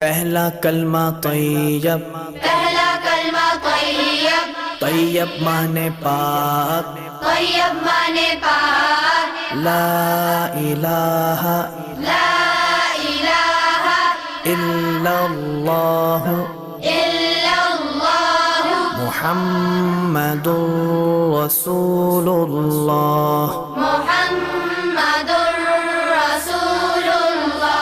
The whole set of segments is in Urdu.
پہلا کلمہ طیب، پہلا کلمہ طیب، طیب مانے پاک، طیب مانے پاک، لا الہ لا الہ الا اللہ الا اللہ محمد رسول اللہ۔ محمد رسول اللہ۔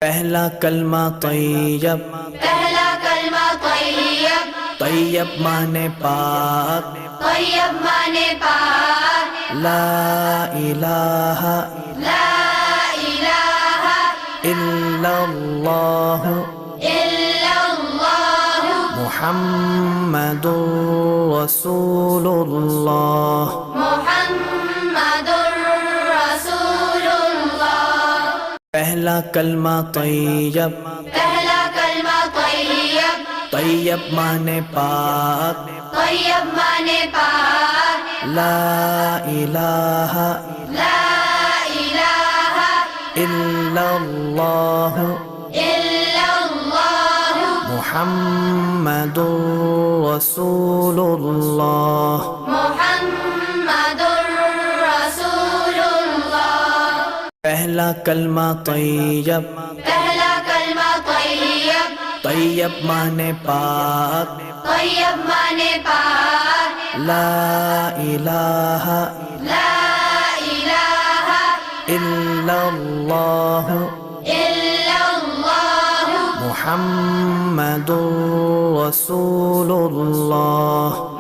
پہلا کلمہ طیب، پہلا کلمہ طیب، طیب مانے پاک، طیب مانے پاک، لا الہ لا الہ الا اللہ الا اللہ محمد رسول اللہ۔ محمد رسول اللہ۔ پہلا کلمہ طیب، پہلا کلمہ طیب، طیب مانے پاک، طیب مانے پاک، لا الہ لا الہ الا اللہ الا اللہ محمد رسول اللہ۔ محمد رسول اللہ۔ پہلا کلمہ طیب، پہلا کلمہ طیب، طیب مانے پاک، طیب مانے پاک، لا الہ لا الہ الا اللہ الا اللہ محمد رسول اللہ۔